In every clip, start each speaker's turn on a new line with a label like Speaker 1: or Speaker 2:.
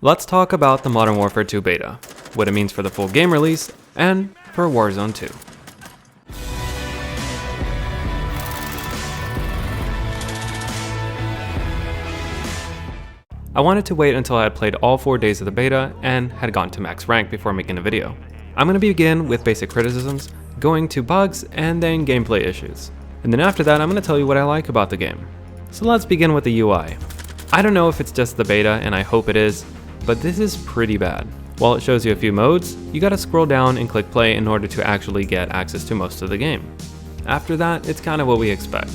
Speaker 1: Let's talk about the Modern Warfare 2 beta, what it means for the full game release, and for Warzone 2. I wanted to wait until I had played all 4 days of the beta and had gotten to max rank before making a video. I'm going to begin with basic criticisms, going to bugs, and then gameplay issues. And then after that, I'm going to tell you what I like about the game. So let's begin with the UI. I don't know if it's just the beta, and I hope it is, but this is pretty bad. While it shows you a few modes, you gotta scroll down and click play in order to actually get access to most of the game. After that, it's kind of what we expect,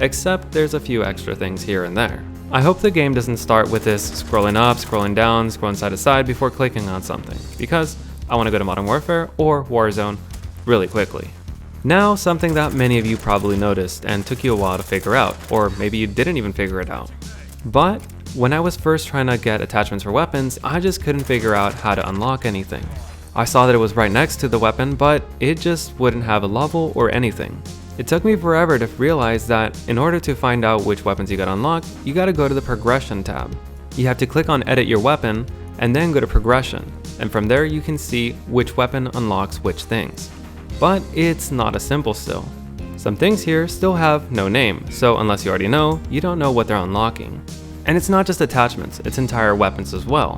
Speaker 1: except there's a few extra things here and there. I hope the game doesn't start with this scrolling up, scrolling down, scrolling side to side before clicking on something, because I want to go to Modern Warfare or Warzone really quickly. Now, something that many of you probably noticed and took you a while to figure out, or maybe you didn't even figure it out. But when I was first trying to get attachments for weapons, I just couldn't figure out how to unlock anything. I saw that it was right next to the weapon, but it just wouldn't have a level or anything. It took me forever to realize that in order to find out which weapons you got unlocked, you gotta go to the progression tab. You have to click on edit your weapon and then go to progression, and from there you can see which weapon unlocks which things. But it's not as simple still. Some things here still have no name, so unless you already know, you don't know what they're unlocking. And it's not just attachments, it's entire weapons as well.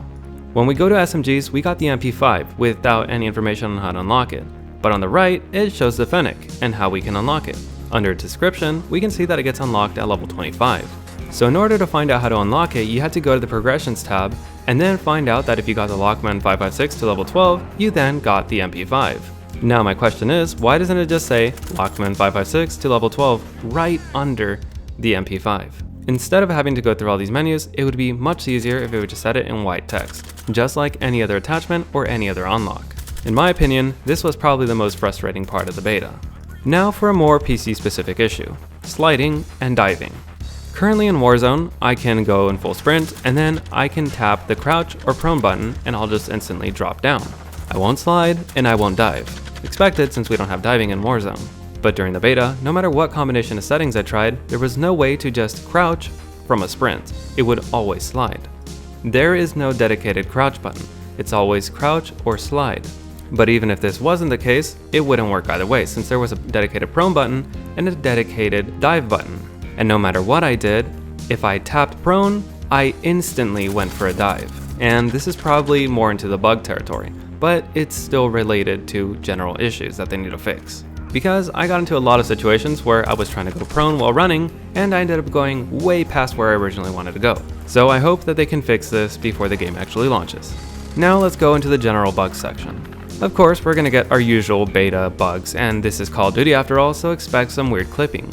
Speaker 1: When we go to SMGs, we got the MP5 without any information on how to unlock it. But on the right, it shows the Fennec and how we can unlock it. Under description, we can see that it gets unlocked at level 25. So in order to find out how to unlock it, you had to go to the progressions tab and then find out that if you got the Lockman 556 to level 12, you then got the MP5. Now my question is, why doesn't it just say Lockman 556 to level 12 right under the MP5? Instead of having to go through all these menus, it would be much easier if it would just set it in white text, just like any other attachment or any other unlock. In my opinion, this was probably the most frustrating part of the beta. Now for a more PC specific issue, sliding and diving. Currently in Warzone, I can go in full sprint and then I can tap the crouch or prone button and I'll just instantly drop down. I won't slide and I won't dive. Expected since we don't have diving in Warzone. But during the beta, no matter what combination of settings I tried, there was no way to just crouch from a sprint. It would always slide. There is no dedicated crouch button. It's always crouch or slide. But even if this wasn't the case, it wouldn't work either way since there was a dedicated prone button and a dedicated dive button. And no matter what I did, if I tapped prone, I instantly went for a dive. And this is probably more into the bug territory, but it's still related to general issues that they need to fix. Because I got into a lot of situations where I was trying to go prone while running, and I ended up going way past where I originally wanted to go. So I hope that they can fix this before the game actually launches. Now let's go into the general bugs section. Of course, we're gonna get our usual beta bugs, and this is Call of Duty after all, so expect some weird clipping.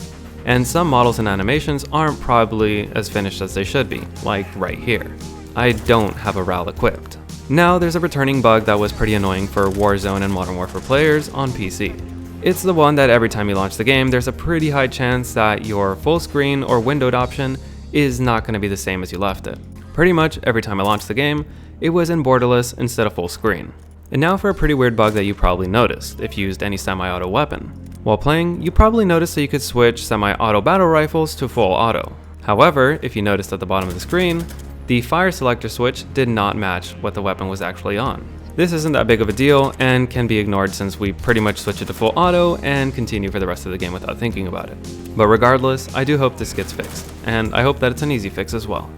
Speaker 1: And some models and animations aren't probably as finished as they should be, like right here. I don't have a RAL equipped. Now there's a returning bug that was pretty annoying for Warzone and Modern Warfare players on PC. It's the one that every time you launch the game, there's a pretty high chance that your full screen or windowed option is not going to be the same as you left it. Pretty much every time I launched the game, it was in borderless instead of full screen. And now for a pretty weird bug that you probably noticed if you used any semi-auto weapon. While playing, you probably noticed that you could switch semi-auto battle rifles to full auto. However, if you noticed at the bottom of the screen, the fire selector switch did not match what the weapon was actually on. This isn't that big of a deal and can be ignored since we pretty much switch it to full auto and continue for the rest of the game without thinking about it. But regardless, I do hope this gets fixed, and I hope that it's an easy fix as well.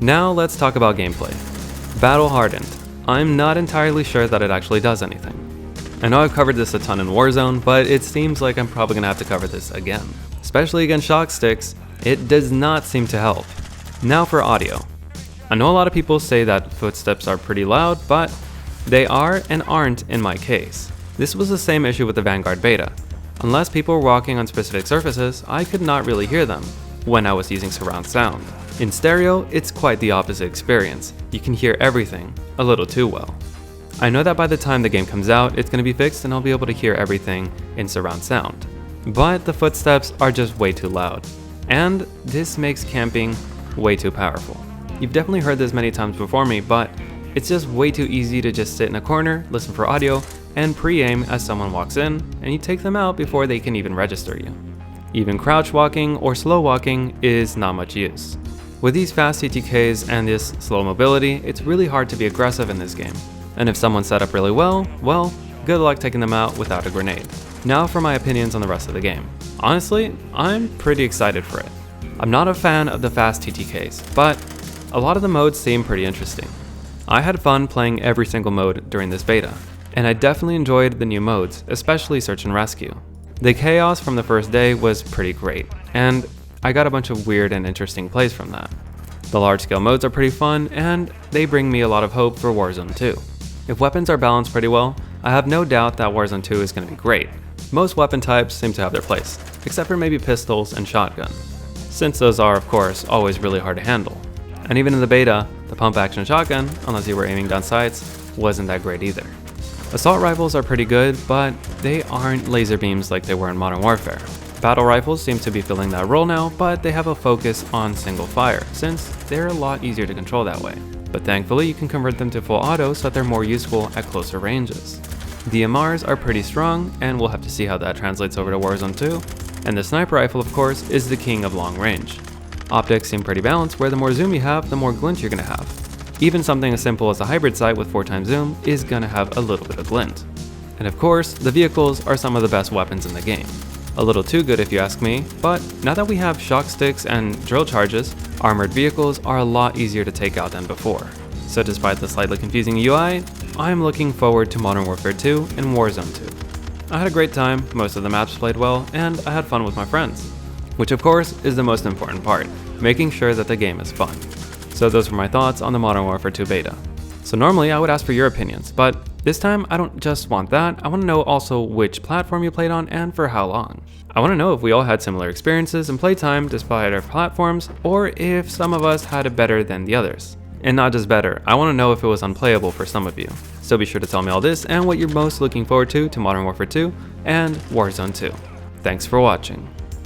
Speaker 1: Now let's talk about gameplay. Battle hardened. I'm not entirely sure that it actually does anything. I know I've covered this a ton in Warzone, but it seems like I'm probably gonna have to cover this again. Especially against shock sticks, it does not seem to help. Now for audio. I know a lot of people say that footsteps are pretty loud, but they are and aren't in my case. This was the same issue with the Vanguard beta. Unless people were walking on specific surfaces, I could not really hear them when I was using surround sound. In stereo, it's quite the opposite experience. You can hear everything a little too well. I know that by the time the game comes out, it's going to be fixed and I'll be able to hear everything in surround sound. But the footsteps are just way too loud. And this makes camping way too powerful. You've definitely heard this many times before me, but it's just way too easy to just sit in a corner, listen for audio, and pre-aim as someone walks in, and you take them out before they can even register you. Even crouch walking or slow walking is not much use. With these fast TTKs and this slow mobility, it's really hard to be aggressive in this game. And if someone's set up really well, good luck taking them out without a grenade. Now for my opinions on the rest of the game. Honestly, I'm pretty excited for it. I'm not a fan of the fast TTKs, but a lot of the modes seem pretty interesting. I had fun playing every single mode during this beta, and I definitely enjoyed the new modes, especially Search and Rescue. The chaos from the first day was pretty great, and I got a bunch of weird and interesting plays from that. The large scale modes are pretty fun, and they bring me a lot of hope for Warzone 2. If weapons are balanced pretty well, I have no doubt that Warzone 2 is going to be great. Most weapon types seem to have their place, except for maybe pistols and shotgun, since those are of course always really hard to handle. And even in the beta, the pump action shotgun, unless you were aiming down sights, wasn't that great either. Assault rifles are pretty good, but they aren't laser beams like they were in Modern Warfare. Battle rifles seem to be filling that role now, but they have a focus on single fire, since they're a lot easier to control that way. But thankfully you can convert them to full auto so that they're more useful at closer ranges. The MRs are pretty strong, and we'll have to see how that translates over to Warzone 2. And the sniper rifle, of course, is the king of long range. Optics seem pretty balanced, where the more zoom you have, the more glint you're going to have. Even something as simple as a hybrid sight with 4x zoom is going to have a little bit of glint. And of course, the vehicles are some of the best weapons in the game. A little too good if you ask me, but now that we have shock sticks and drill charges, armored vehicles are a lot easier to take out than before. So despite the slightly confusing UI, I'm looking forward to Modern Warfare 2 and Warzone 2. I had a great time, most of the maps played well, and I had fun with my friends. Which of course is the most important part, making sure that the game is fun. So those were my thoughts on the Modern Warfare 2 beta. So normally I would ask for your opinions, but this time I don't just want that, I want to know also which platform you played on and for how long. I want to know if we all had similar experiences and playtime despite our platforms, or if some of us had it better than the others. And not just better, I want to know if it was unplayable for some of you. So be sure to tell me all this and what you're most looking forward to Modern Warfare 2 and Warzone 2. Thanks for watching.